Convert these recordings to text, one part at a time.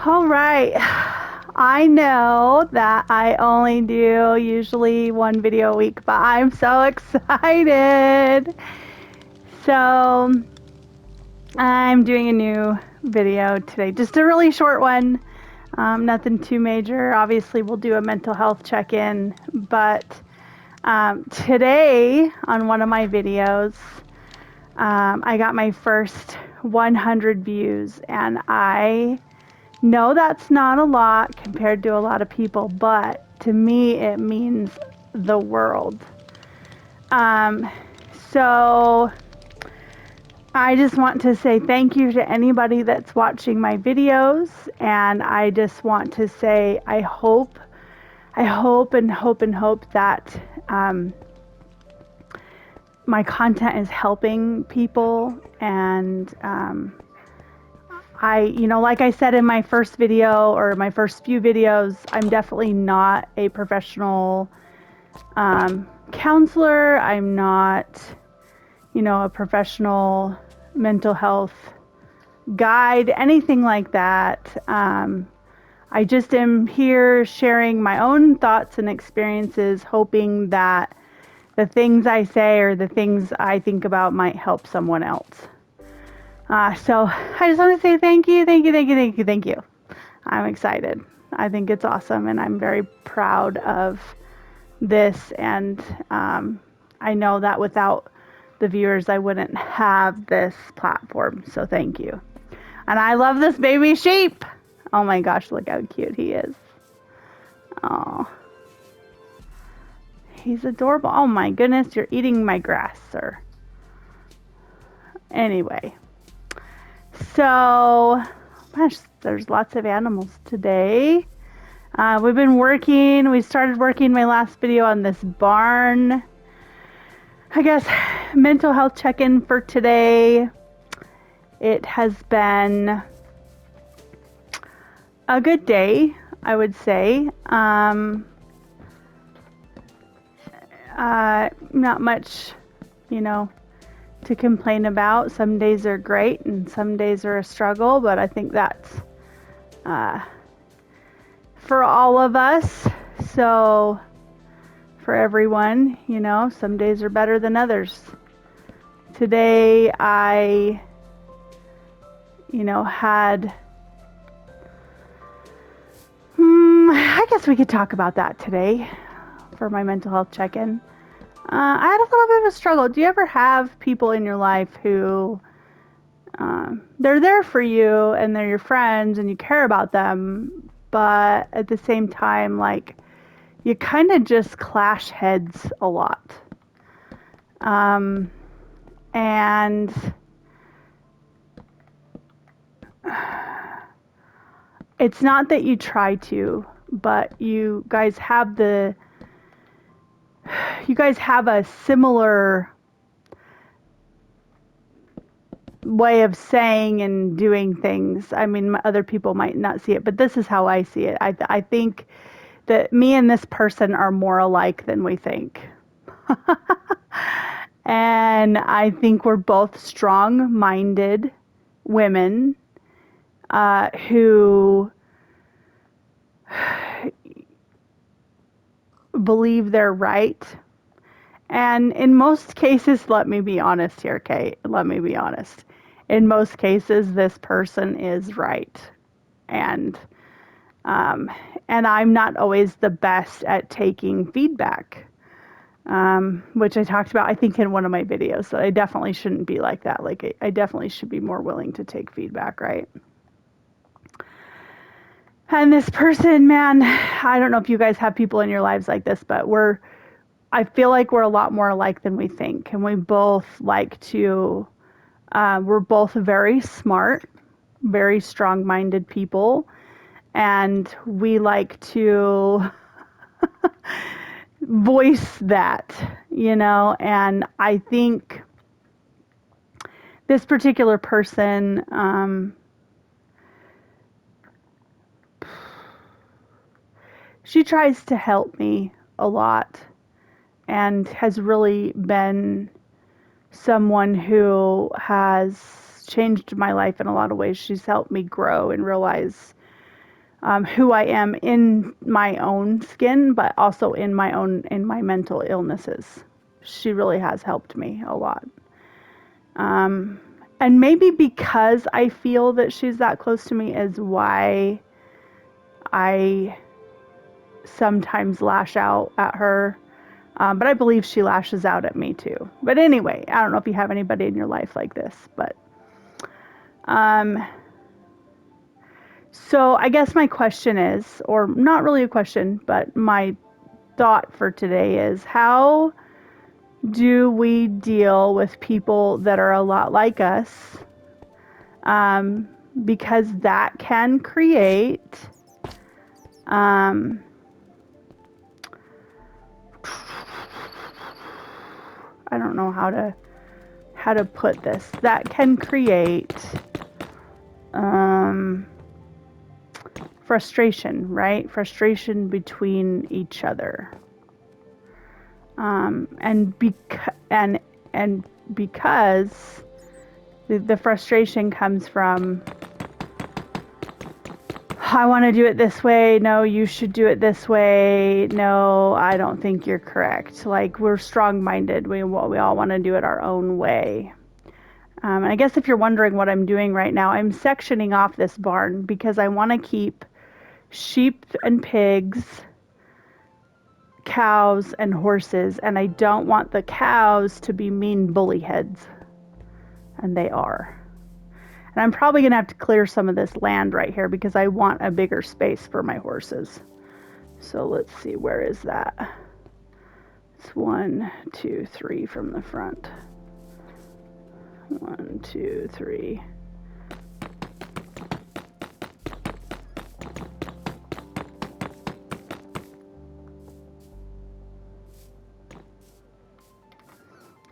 All right. I know that I only do usually one video a week, but I'm so excited. So, I'm doing a new video today, just a really short one. Nothing too major. Obviously, we'll do a mental health check in, but today on one of my videos, I got my first 100 views, and I know that's not a lot compared to a lot of people, but to me it means the world. Um, so I just want to say thank you to anybody that's watching my videos, and I just want to say I hope and hope and hope that my content is helping people, and like I said in my first video or my first few videos, I'm definitely not a professional counselor. I'm not, a professional mental health guide, anything like that. I just am here sharing my own thoughts and experiences, hoping that the things I say or the things I think about might help someone else. So I just want to say thank you, thank you, thank you, thank you, thank you. I'm excited. I think it's awesome, and I'm very proud of this. And I know that without the viewers, I wouldn't have this platform. So thank you. And I love this baby sheep. Oh my gosh, look how cute he is. Oh, he's adorable. Oh my goodness, you're eating my grass, sir. Anyway, so gosh, there's lots of animals today. We've been working. We started working my last video on this barn. I guess mental health check-in for today. It has been a good day, I would say. Not much, to complain about. Some days are great and some days are a struggle, but I think that's for all of us. So for everyone, some days are better than others. Today I, had, I guess we could talk about that today for my mental health check-in. I had a little bit of a struggle. Do you ever have people in your life who they're there for you and they're your friends and you care about them, but at the same time, like, you kind of just clash heads a lot? And it's not that you try to, but you guys have a similar way of saying and doing things. I mean, other people might not see it, but this is how I see it. I think that me and this person are more alike than we think. And I think we're both strong-minded women who believe they're right. And in most cases, let me be honest here, Kate. Let me be honest. In most cases, this person is right. And I'm not always the best at taking feedback, which I talked about, I think, in one of my videos, that I definitely shouldn't be like that. Like, I definitely should be more willing to take feedback, right? And this person, man, I don't know if you guys have people in your lives like this, but I feel like we're a lot more alike than we think. And we both like to, we're both very smart, very strong-minded people. And we like to voice that, and I think this particular person, she tries to help me a lot and has really been someone who has changed my life in a lot of ways. She's helped me grow and realize who I am in my own skin, but also in my mental illnesses. She really has helped me a lot. And maybe because I feel that she's that close to me is why I sometimes lash out at her. But I believe she lashes out at me too. But anyway, I don't know if you have anybody in your life like this, but so I guess my question is, or not really a question, but my thought for today is, how do we deal with people that are a lot like us? Because that can create I don't know how to put this. That can create frustration, right? Frustration between each other. And because the frustration comes from, I want to do it this way. No, you should do it this way. No, I don't think you're correct. Like, we're strong-minded. We all want to do it our own way. And I guess if you're wondering what I'm doing right now, I'm sectioning off this barn because I want to keep sheep and pigs, cows and horses, and I don't want the cows to be mean bully heads. And they are. And I'm probably going to have to clear some of this land right here because I want a bigger space for my horses. So let's see, where is that? It's 1, 2, 3 from the front. 1, 2, 3.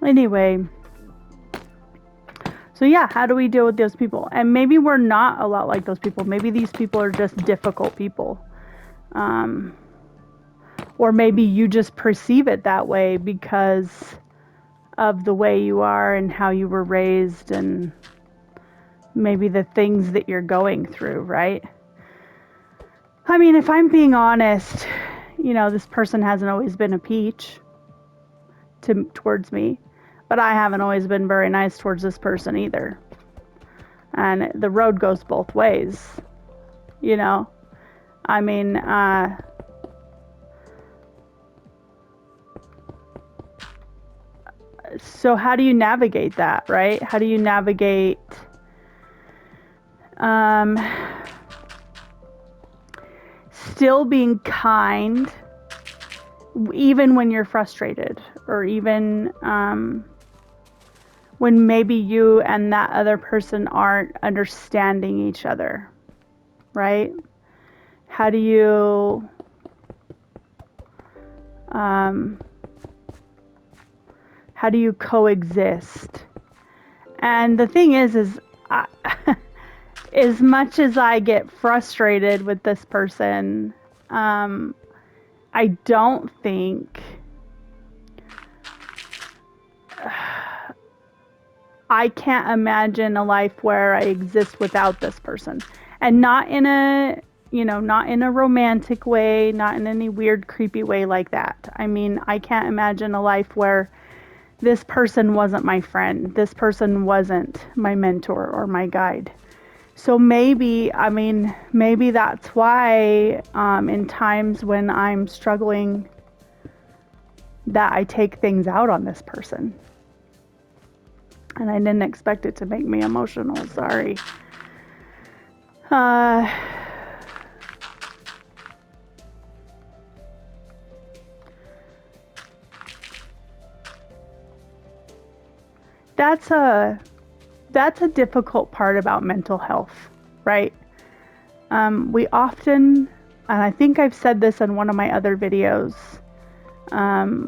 Anyway, so yeah, how do we deal with those people? And maybe we're not a lot like those people. Maybe these people are just difficult people. Or maybe you just perceive it that way because of the way you are and how you were raised and maybe the things that you're going through, right? I mean, if I'm being honest, this person hasn't always been a peach towards me, but I haven't always been very nice towards this person either. And the road goes both ways, I mean, so how do you navigate that, right? How do you navigate still being kind even when you're frustrated, or even when maybe you and that other person aren't understanding each other, right? How do you coexist? And the thing is as much as I get frustrated with this person, I don't think I can't imagine a life where I exist without this person. And not in a romantic way, not in any weird, creepy way like that. I mean, I can't imagine a life where this person wasn't my friend. This person wasn't my mentor or my guide. So maybe that's why in times when I'm struggling that I take things out on this person. And I didn't expect it to make me emotional, sorry. That's a difficult part about mental health, right? We often, and I think I've said this in one of my other videos,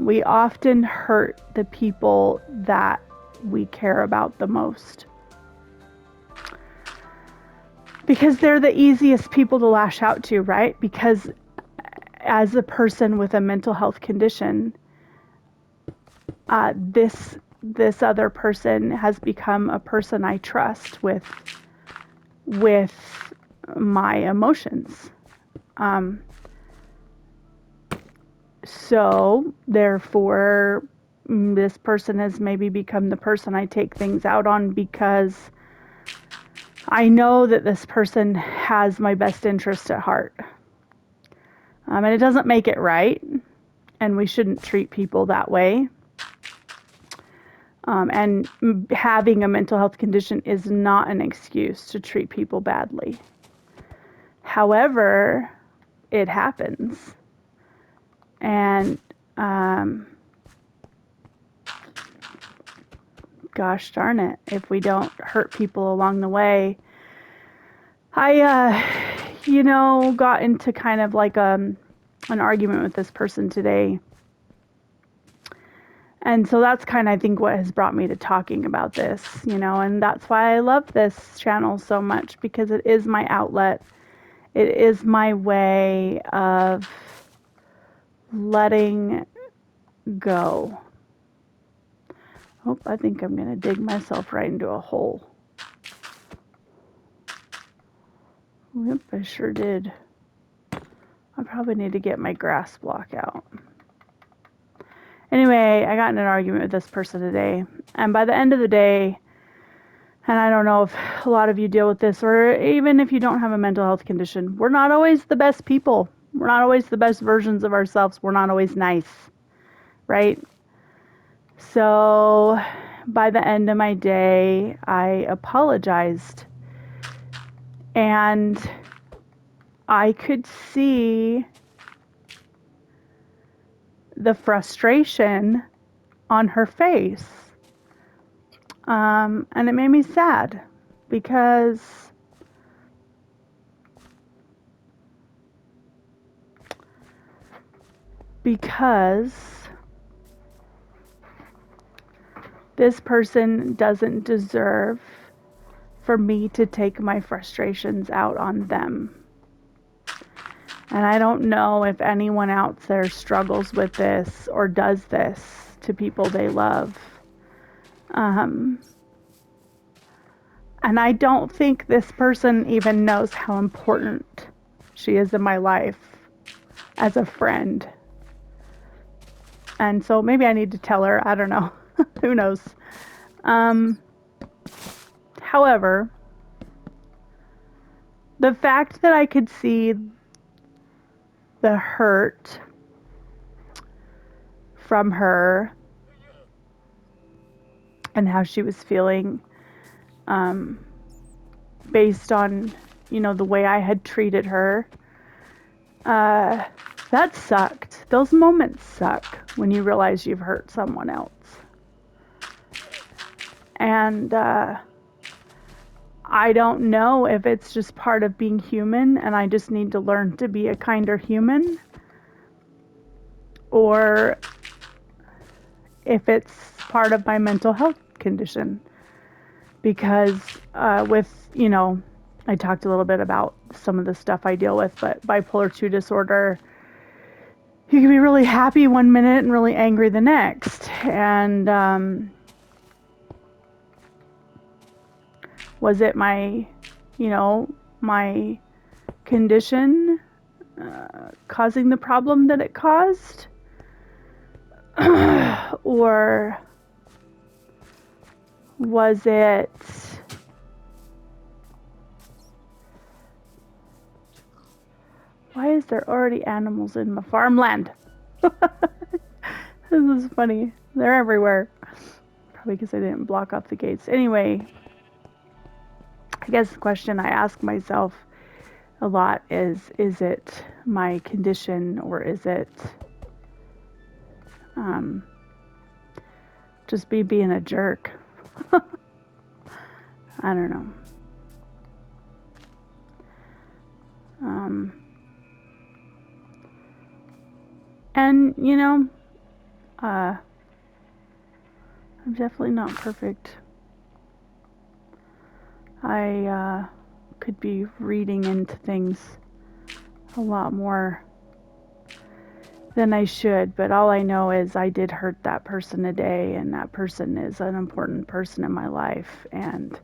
we often hurt the people that we care about the most. Because they're the easiest people to lash out to, right? Because as a person with a mental health condition, this other person has become a person I trust with my emotions. So, therefore, this person has maybe become the person I take things out on because I know that this person has my best interest at heart. And it doesn't make it right, and we shouldn't treat people that way. And having a mental health condition is not an excuse to treat people badly. However, it happens. And gosh darn it, if we don't hurt people along the way. I, got into kind of like an argument with this person today. And so that's kind of, I think, what has brought me to talking about this, and that's why I love this channel so much, because it is my outlet. It is my way of letting go. Oh, I think I'm going to dig myself right into a hole. Yep, I sure did. I probably need to get my grass block out. Anyway, I got in an argument with this person today, and by the end of the day, and I don't know if a lot of you deal with this, or even if you don't have a mental health condition, we're not always the best people. We're not always the best versions of ourselves. We're not always nice, right? So by the end of my day, I apologized, and I could see the frustration on her face. And it made me sad because this person doesn't deserve for me to take my frustrations out on them. And I don't know if anyone out there struggles with this or does this to people they love. And I don't think this person even knows how important she is in my life as a friend. And so maybe I need to tell her. I don't know. Who knows? However, the fact that I could see the hurt from her and how she was feeling, based on, the way I had treated her, that sucked. Those moments suck when you realize you've hurt someone else. And I don't know if it's just part of being human and I just need to learn to be a kinder human, or if it's part of my mental health condition. Because I talked a little bit about some of the stuff I deal with, but bipolar 2 disorder, you can be really happy one minute and really angry the next. And was it my condition causing the problem that it caused? Or was it why is there already animals in my farmland? This is funny. They're everywhere. Probably because I didn't block off the gates. Anyway, I guess the question I ask myself a lot is it my condition, or is it just being a jerk? I don't know. And I'm definitely not perfect. I could be reading into things a lot more than I should, but all I know is I did hurt that person today, and that person is an important person in my life. And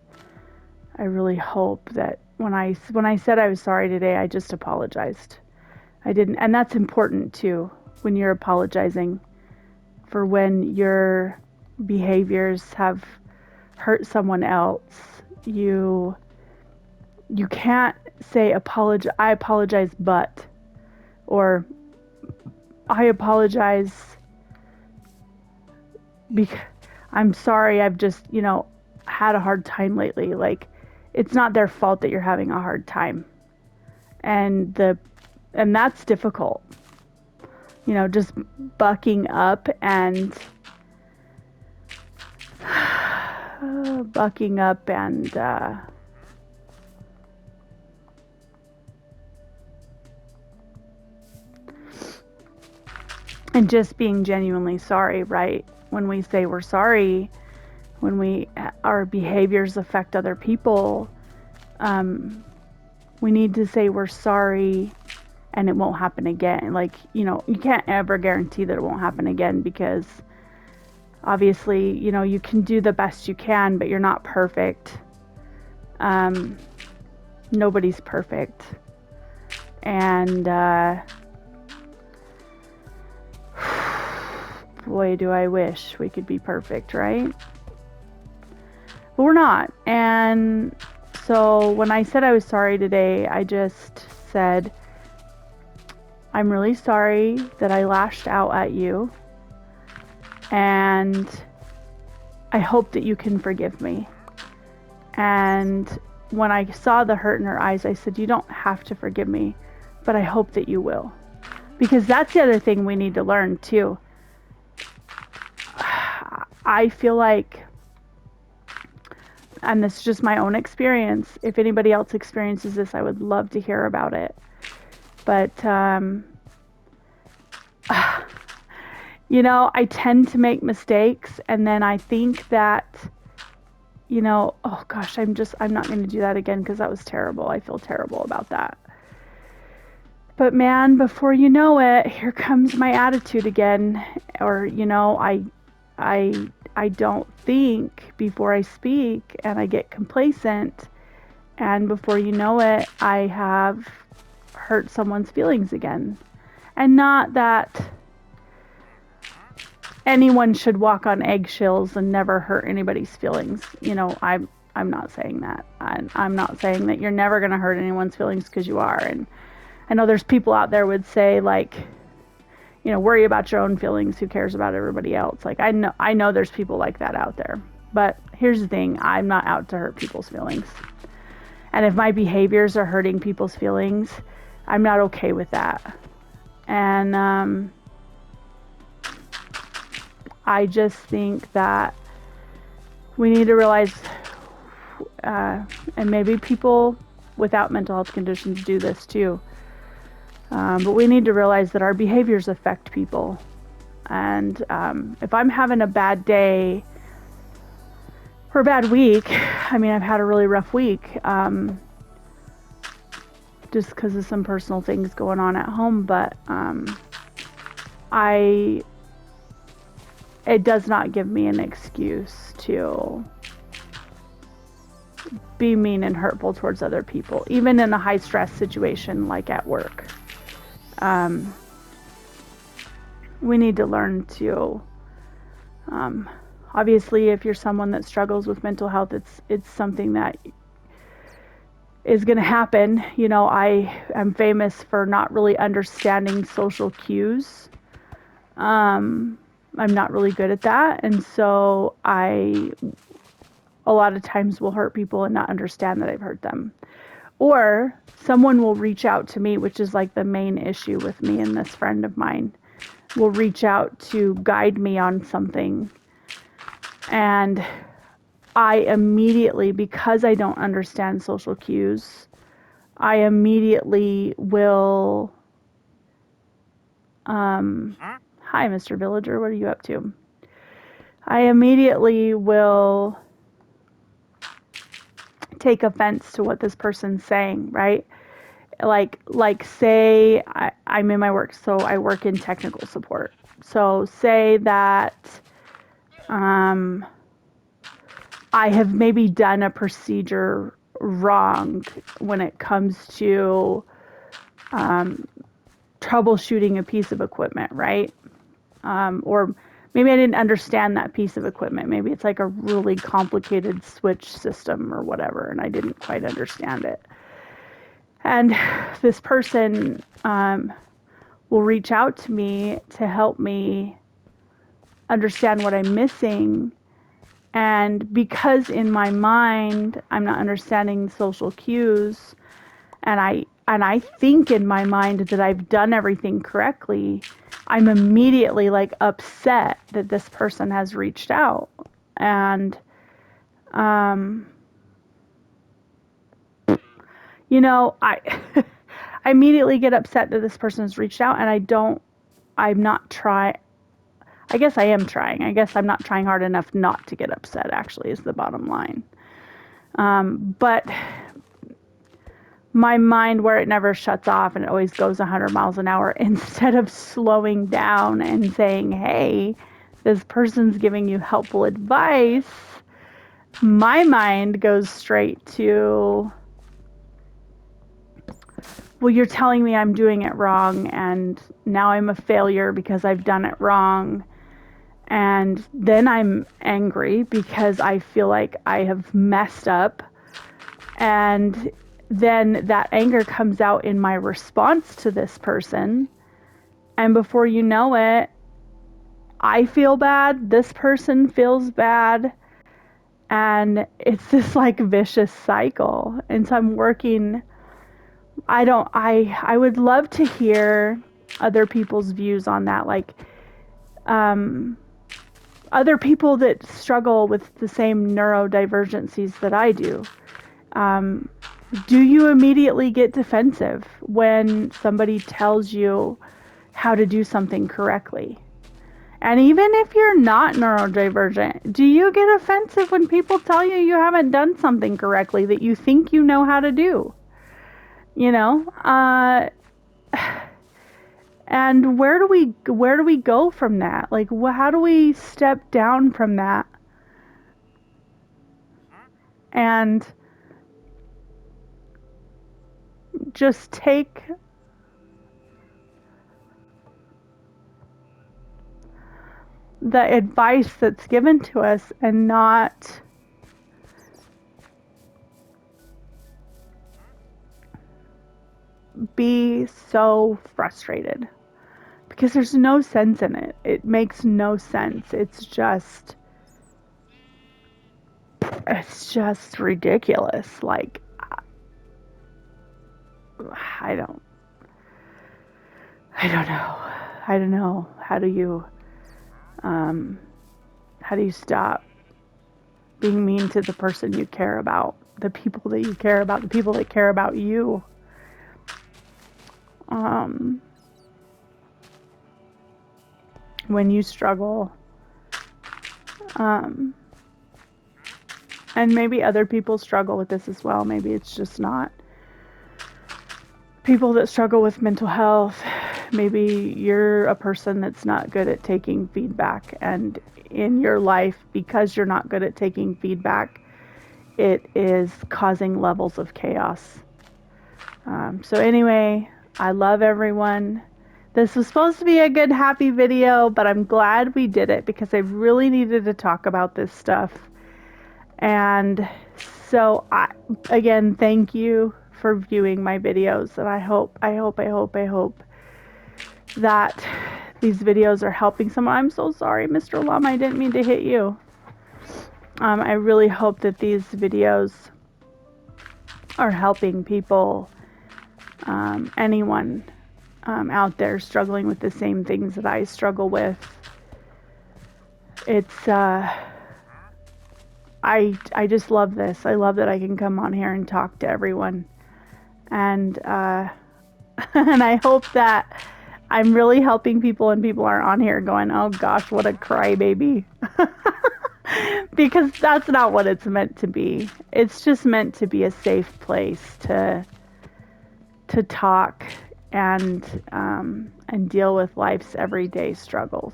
I really hope that when I said I was sorry today, I just apologized. I didn't, and that's important too when you're apologizing for when your behaviors have hurt someone else. You can't say I apologize, but, or I apologize because I'm sorry, I've just, had a hard time lately. Like, it's not their fault that you're having a hard time. And that's difficult. Just bucking up and bucking up and just being genuinely sorry, right? When we say we're sorry, when our behaviors affect other people, we need to say we're sorry and it won't happen again. Like, you can't ever guarantee that it won't happen again, because obviously, you can do the best you can, but you're not perfect. Nobody's perfect. And boy, do I wish we could be perfect, right? But we're not. And so when I said I was sorry today, I just said, I'm really sorry that I lashed out at you, and I hope that you can forgive me. And when I saw the hurt in her eyes, I said, you don't have to forgive me, but I hope that you will. Because that's the other thing we need to learn too. I feel like, and this is just my own experience, if anybody else experiences this, I would love to hear about it. But, I tend to make mistakes, and then I think that, oh gosh, I'm not going to do that again because that was terrible. I feel terrible about that. But man, before you know it, here comes my attitude again. Or, I don't think before I speak, and I get complacent. And before you know it, I have hurt someone's feelings again. And not that anyone should walk on eggshells and never hurt anybody's feelings. I'm not saying that. I'm not saying that you're never going to hurt anyone's feelings, because you are. And I know there's people out there would say, like, worry about your own feelings. Who cares about everybody else? Like, I know there's people like that out there. But here's the thing. I'm not out to hurt people's feelings. And if my behaviors are hurting people's feelings, I'm not okay with that. And I just think that we need to realize, and maybe people without mental health conditions do this too, but we need to realize that our behaviors affect people. And if I'm having a bad day or a bad week, I've had a really rough week, just because of some personal things going on at home, but it does not give me an excuse to be mean and hurtful towards other people, even in a high stress situation like at work. We need to learn to, obviously, if you're someone that struggles with mental health, it's something that is going to happen. I am famous for not really understanding social cues. I'm not really good at that. And so a lot of times will hurt people and not understand that I've hurt them. Or someone will reach out to me, which is like the main issue with me and this friend of mine, will reach out to guide me on something. And I immediately, because I don't understand social cues, I immediately will, hi, Mr. Villager, what are you up to? I immediately will take offense to what this person's saying, right? Like say I'm in my work, so I work in technical support. So say that I have maybe done a procedure wrong when it comes to troubleshooting a piece of equipment, right? Or maybe I didn't understand that piece of equipment. Maybe it's like a really complicated switch system or whatever, and I didn't quite understand it. And this person will reach out to me to help me understand what I'm missing. And because in my mind I'm not understanding social cues, and I think in my mind that I've done everything correctly, I'm immediately like upset that this person has reached out. And you know, I I immediately get upset that this person has reached out, and I'm not trying. I guess I am trying. I guess I'm not trying hard enough not to get upset, actually, is the bottom line. But my mind, where it never shuts off and it always goes 100 miles an hour, instead of slowing down and saying, hey, this person's giving you helpful advice, my mind goes straight to, well, you're telling me I'm doing it wrong, and now I'm a failure because I've done it wrong. And then I'm angry because I feel like I have messed up. And then that anger comes out in my response to this person. And before you know it, I feel bad, this person feels bad, and it's this like vicious cycle. And so I'm working, I would love to hear other people's views on that. Like, other people that struggle with the same neurodivergencies that I do. Do you immediately get defensive when somebody tells you how to do something correctly? And even if you're not neurodivergent, do you get offensive when people tell you you haven't done something correctly that you think you know how to do? You know? And where do we go from that? Like, how do we step down from that and just take the advice that's given to us and not be so frustrated? Because there's no sense in it. It makes no sense. It's just ridiculous. Like, I don't know. I don't know. How do you stop being mean to the person you care about, the people that you care about, the people that care about you? When you struggle, and maybe other people struggle with this as well. Maybe it's just not people that struggle with mental health. Maybe you're a person that's not good at taking feedback, and in your life, because you're not good at taking feedback, it is causing levels of chaos. So anyway, I love everyone. This was supposed to be a good, happy video, but I'm glad we did it because I really needed to talk about this stuff. And so, again, thank you for viewing my videos. And I hope that these videos are helping someone. I'm so sorry, Mr. Llama, I didn't mean to hit you. I really hope that these videos are helping people, anyone out there struggling with the same things that I struggle with. It's I just love this. I love that I can come on here and talk to everyone, and and I hope that I'm really helping people, and people are on here going, oh gosh, what a crybaby. Because that's not what it's meant to be. It's just meant to be a safe place to talk and deal with life's everyday struggles.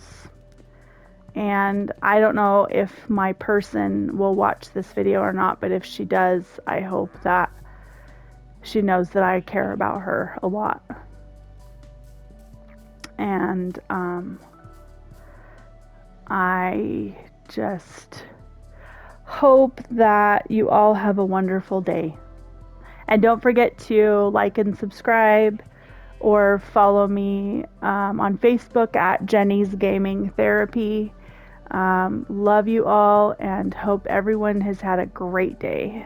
And I don't know if my person will watch this video or not, but if she does, I hope that she knows that I care about her a lot. And I just hope that you all have a wonderful day. And don't forget to like and subscribe or follow me on Facebook at Jenny's Gaming Therapy. Love you all and hope everyone has had a great day.